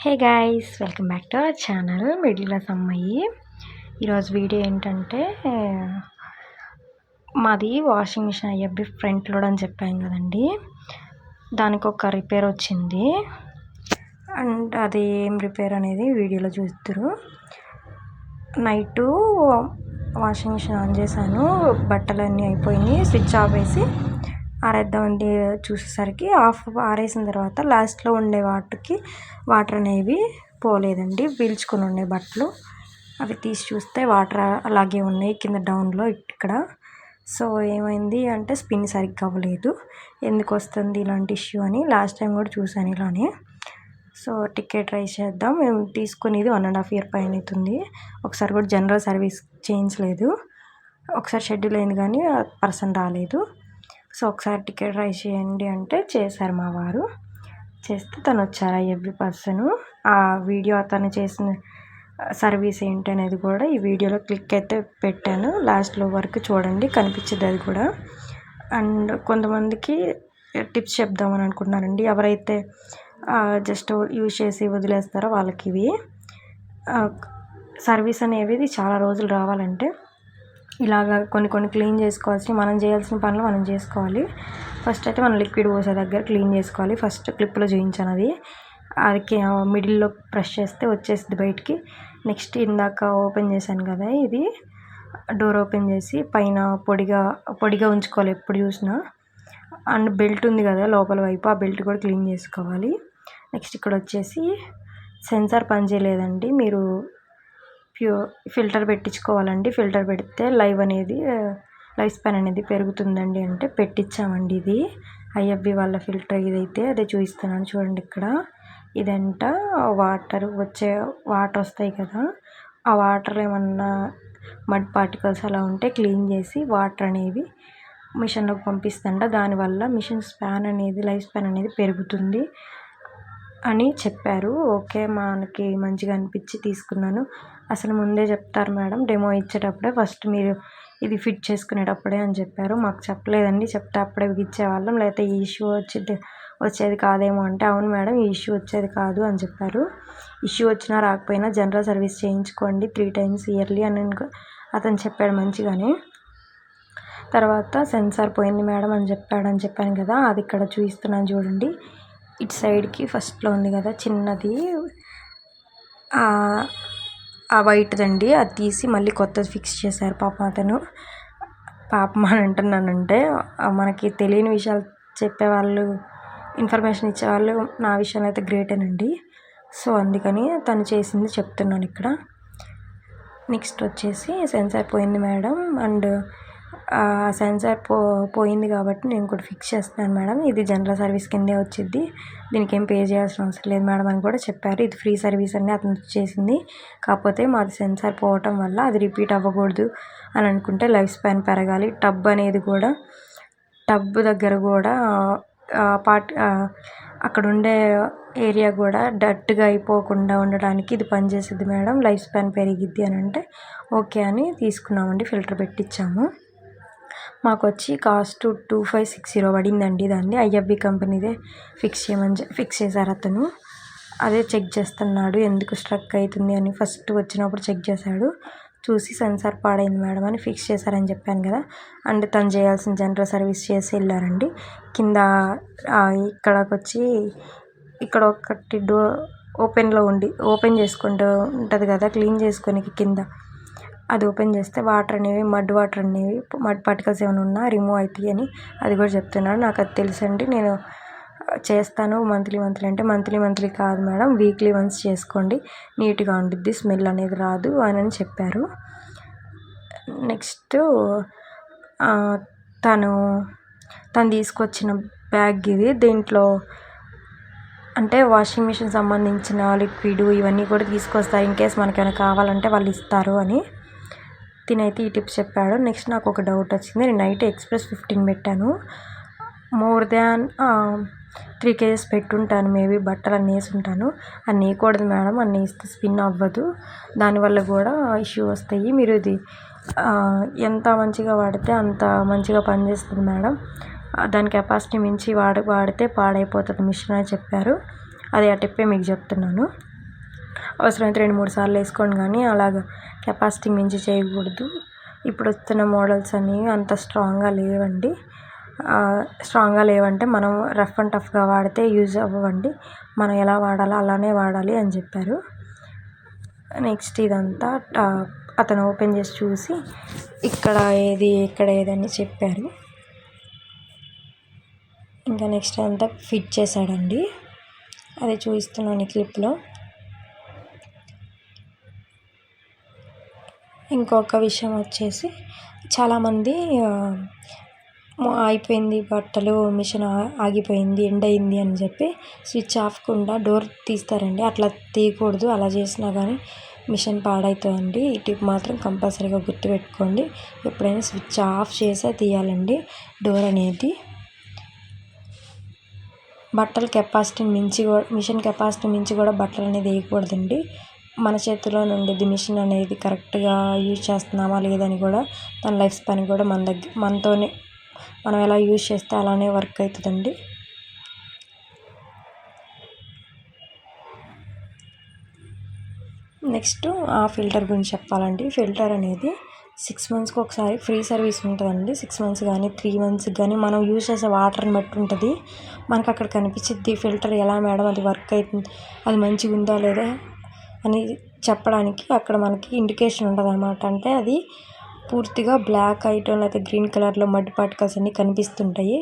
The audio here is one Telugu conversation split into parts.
Hey guys, welcome back to our channel middle class అమ్మాయి. ఈరోజు వీడియో ఏంటంటే, మాది washing machine IFB front load అని చెప్పాను కదండి. దానికి ఒక రిపేర్ వచ్చింది అండ్ అది ఏం రిపేర్ అనేది వీడియోలో చూస్తారు. నైటు వాషింగ్ మిషన్ ఆన్ చేశాను, బట్టలన్నీ అయిపోయినాయి, స్విచ్ ఆఫ్ వేసి ఆరేద్దామండి. చూసేసరికి ఆరేసిన తర్వాత లాస్ట్లో ఉండే వాటర్ అనేవి పోలేదండి, పీల్చుకొని ఉన్నాయి బట్టలు. అవి తీసి చూస్తే వాటర్ అలాగే ఉన్నాయి కింద డౌన్లో ఇక్కడ. సో ఏమైంది అంటే స్పిన్ సరిగ్గా అవ్వలేదు. ఎందుకు వస్తుంది ఇలాంటి ఇష్యూ అని లాస్ట్ టైం కూడా చూసాను ఇలానే. సో టికెట్ ట్రై చేద్దాం. మేము తీసుకునేది 1.5 year పైన అవుతుంది. ఒకసారి కూడా జనరల్ సర్వీస్ చేయించలేదు. ఒకసారి షెడ్యూల్ అయింది కానీ పర్సన్ రాలేదు. సో ఒకసారి టికెట్ ట్రై చేయండి అంటే చేశారు మా వారు. చేస్తే తను వచ్చారు ఐఎఫ్బి పర్సన్. ఆ వీడియో అతను చేసిన సర్వీస్ ఏంటి అనేది కూడా ఈ వీడియోలో క్లిక్ అయితే పెట్టాను, లాస్ట్లో వరకు చూడండి, కనిపించింది అది కూడా. అండ్ కొంతమందికి టిప్స్ చెప్దామని అనుకుంటున్నానండి. ఎవరైతే జస్ట్ యూజ్ చేసి వదిలేస్తారో వాళ్ళకి ఇవి సర్వీస్ అనేవి చాలా రోజులు రావాలంటే ఇలాగా కొన్ని క్లీన్ చేసుకోవాల్సి, మనం చేయాల్సిన పనులు మనం చేసుకోవాలి. ఫస్ట్ అయితే మనం లిక్విడ్ పోసే దగ్గర క్లీన్ చేసుకోవాలి. ఫస్ట్ క్లిప్లో చూపించాను అది మిడిల్లో ప్రెస్ చేస్తే వచ్చేసింది బయటికి. నెక్స్ట్ ఇందాక ఓపెన్ చేశాను కదా, ఇది డోర్ ఓపెన్ చేసి పైన పొడిగా ఉంచుకోవాలి ఎప్పుడు చూసినా. అండ్ బెల్ట్ ఉంది కదా లోపల వైపు, ఆ బెల్ట్ కూడా క్లీన్ చేసుకోవాలి. నెక్స్ట్ ఇక్కడ వచ్చేసి సెన్సార్ పనిచేయలేదండి, మీరు ఫిల్టర్ పెట్టించుకోవాలండి. ఫిల్టర్ పెడితే లైఫ్ స్పాన్ అనేది పెరుగుతుందండి అంటే పెట్టించామండి. ఇది ఐఎఫ్బి వాళ్ళ ఫిల్టర్ ఇదైతే అదే చూపిస్తున్నాను చూడండి. ఇక్కడ ఇదంట వాటర్ వస్తాయి కదా, ఆ వాటర్ ఏమన్నా మడ్ పార్టికల్స్ అలా ఉంటే క్లీన్ చేసి వాటర్ అనేవి మిషన్లోకి పంపిస్తుంట. దానివల్ల మిషన్ లైఫ్ స్పాన్ అనేది పెరుగుతుంది అని చెప్పారు. ఓకే, మనకి మంచిగా అనిపించి తీసుకున్నాను. అసలు ముందే చెప్తారు మేడం డెమో ఇచ్చేటప్పుడే, ఫస్ట్ మీరు ఇది ఫిట్ చేసుకునేటప్పుడే అని చెప్పారు. మాకు చెప్పలేదండి, చెప్తే అప్పుడే ఇచ్చేవాళ్ళం, లేకపోతే ఈ ఇష్యూ వచ్చేది కాదేమో అంటే అవును మేడం ఈ ఇష్యూ వచ్చేది కాదు అని చెప్పారు. ఇష్యూ వచ్చినా రాకపోయినా జనరల్ సర్వీస్ చేయించుకోండి 3 times ఇయర్లీ అని అతను చెప్పాడు మంచిగానే. తర్వాత సెన్సార్ పోయింది మేడం అని చెప్పాను కదా, అది ఇక్కడ చూపిస్తున్నాను చూడండి. ఇటు సైడ్కి ఫస్ట్లో ఉంది కదా చిన్నది, ఆ వైట్దండి, అది తీసి మళ్ళీ కొత్తది ఫిక్స్ చేశారు. పాపం అని అంటున్నానంటే మనకి తెలియని విషయాలు చెప్పేవాళ్ళు, ఇన్ఫర్మేషన్ ఇచ్చేవాళ్ళు నా విషయంలో అయితే గ్రేటేనండి. సో అందుకని తను చేసింది చెప్తున్నాను ఇక్కడ. నెక్స్ట్ వచ్చేసి సెన్సార్ పోయింది మేడం, అండ్ సెన్సార్ పోయింది కాబట్టి నేను కూడా ఫిక్స్ చేస్తున్నాను మేడం, ఇది జనరల్ సర్వీస్ కిందే వచ్చింది, దీనికి ఏం పే చేయాల్సిన అవసరం లేదు మేడం అని కూడా చెప్పారు. ఇది ఫ్రీ సర్వీస్ అని అతను చేసింది. కాకపోతే మాది సెన్సార్ పోవటం వల్ల అది రిపీట్ అవ్వకూడదు అని అనుకుంటే లైఫ్ స్పాన్ పెరగాలి. టబ్ దగ్గర కూడా అక్కడ ఉండే ఏరియా కూడా డర్ట్గా అయిపోకుండా ఉండడానికి ఇది పనిచేస్తుంది మేడం, లైఫ్ స్పాన్ పెరిగిద్ది అని అంటే ఓకే అని తీసుకున్నామండి. ఫిల్టర్ పెట్టించాము. మాకు వచ్చి కాస్ట్ 2560 పడిందండి. దాన్ని ఐఎఫ్బి కంపెనీదే ఫిక్స్ చేశారు అతను. అదే చెక్ చేస్తున్నాడు ఎందుకు స్ట్రక్ అవుతుంది అని. ఫస్ట్ వచ్చినప్పుడు చెక్ చేశాడు, చూసి సెన్సార్ పాడైంది మేడం అని ఫిక్స్ చేశారని చెప్పాను కదా. అండ్ తను చేయాల్సిన జనరల్ సర్వీస్ చేసి వెళ్ళారండి. కింద ఇక్కడికి వచ్చి ఇక్కడ ఒకటి ఓపెన్ చేసుకుంటూ ఉంటుంది కదా, క్లీన్ చేసుకొని కింద అది ఓపెన్ చేస్తే మడ్ పార్టికల్స్ ఏమైనా ఉన్నా రిమూవ్ అవుతాయి అని అది కూడా చెప్తున్నాడు. నాకు అది తెలుసండి, నేను చేస్తాను. మంత్లీ అంటే మంత్లీ కాదు మేడం, వీక్లీ వన్స్ చేసుకోండి, నీట్గా ఉండిద్ది, స్మెల్ అనేది రాదు అని చెప్పారు. నెక్స్ట్ తను తీసుకొచ్చిన బ్యాగ్ ఇది. దీంట్లో అంటే వాషింగ్ మిషన్ సంబంధించిన లిక్విడ్ ఇవన్నీ కూడా తీసుకొస్తారు, ఇన్ కేస్ మనకేమైనా కావాలంటే వాళ్ళు ఇస్తారు అని తినైతే ఈ టిప్స్ చెప్పాడు. నెక్స్ట్ నాకు ఒక డౌట్ వచ్చింది. నేను నైట్ ఎక్స్ప్రెస్ 15 పెట్టాను, మోర్ దాన్ 3 kgs పెట్టుంటాను మేబీ, బట్టలు అన్నీ వేసుంటాను. అన్నీ వేయకూడదు మేడం, అన్నీ వేస్తే స్పిన్ అవ్వదు, దానివల్ల కూడా ఇష్యూ వస్తాయి. మీరు ఇది ఎంత మంచిగా వాడితే అంత మంచిగా పనిచేస్తుంది మేడం, దాని కెపాసిటీ మించి వాడితే పాడైపోతుంది మిషన్ అని చెప్పారు. అది ఆ టిప్పే మీకు చెప్తున్నాను. అవసరమైతే 2-3 సార్లు వేసుకోండి, కానీ అలాగ కెపాసిటీ మించి చేయకూడదు. ఇప్పుడు వస్తున్న మోడల్స్ అనేవి అంత స్ట్రాంగ్గా లేవండి. స్ట్రాంగ్గా లేవంటే మనం రఫ్ అండ్ టఫ్గా వాడితే యూజ్ అవ్వండి. మనం ఎలా వాడాలో అలానే వాడాలి అని చెప్పారు. నెక్స్ట్ ఇదంతా అతను ఓపెన్ చేసి చూసి ఇక్కడ ఏది ఎక్కడ ఏదని చెప్పారు. ఇంకా నెక్స్ట్ అంతా ఫిట్ చేశాడండి. అది చూపిస్తున్నాను క్లిప్లో. ఇంకొక విషయం వచ్చేసి చాలామంది అయిపోయింది బట్టలు, మిషన్ ఆగిపోయింది, ఎండ్ అయింది అని చెప్పి స్విచ్ ఆఫ్కుండా డోర్ తీస్తారండి. అట్లా తీయకూడదు. అలా చేసినా కానీ మిషన్ పాడవుతుందండి. ఈ టిప్ మాత్రం కంపల్సరీగా గుర్తుపెట్టుకోండి. ఎప్పుడైనా స్విచ్ ఆఫ్ చేసే తీయాలండి డోర్ అనేది. బట్టల కెపాసిటీని మించి మిషన్ కెపాసిటీ మించి కూడా బట్టలు అనేది వేయకూడదండి. మన చేతిలోనే ఉండేది మిషన్ అనేది కరెక్ట్గా యూజ్ చేస్తున్నామా లేదని కూడా దాని లైఫ్ స్పాన్ కూడా మనతోనే మనం ఎలా యూజ్ చేస్తే అలానే వర్క్ అవుతుందండి. నెక్స్ట్ ఆ ఫిల్టర్ గురించి చెప్పాలండి. ఫిల్టర్ అనేది 6 మంత్స్కి ఒకసారి ఫ్రీ సర్వీస్ ఉంటుందండి. 6 మంత్స్ కానీ 3 మంత్స్కి కానీ మనం యూజ్ చేసే వాటర్ని బట్టి ఉంటుంది. మనకు అక్కడ కనిపించింది ఫిల్టర్ ఎలా మేడం అది వర్క్ అవుతుంది, అది మంచిగా ఉందా లేదా అని చెప్పడానికి అక్కడ మనకి ఇండికేషన్ ఉంటుంది అన్నమాట. అంటే అది పూర్తిగా బ్లాక్ ఐటమ్ లేకపోతే గ్రీన్ కలర్లో మడ్ పార్టికల్స్ అన్నీ కనిపిస్తుంటాయి.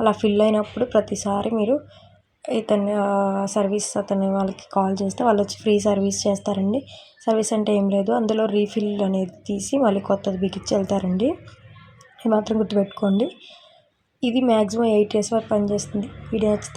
అలా ఫిల్ అయినప్పుడు ప్రతిసారి మీరు ఇతన్ని సర్వీస్ వాళ్ళకి కాల్ చేస్తే వాళ్ళు వచ్చి ఫ్రీ సర్వీస్ చేస్తారండి. సర్వీస్ అంటే ఏం లేదు, అందులో రీఫిల్ అనేది తీసి మళ్ళీ కొత్తది బిగించి వెళ్తారండి. ఇది మాత్రం గుర్తుపెట్టుకోండి. ఇది మ్యాక్సిమం 8 years వరకు పనిచేస్తుంది. వీడియో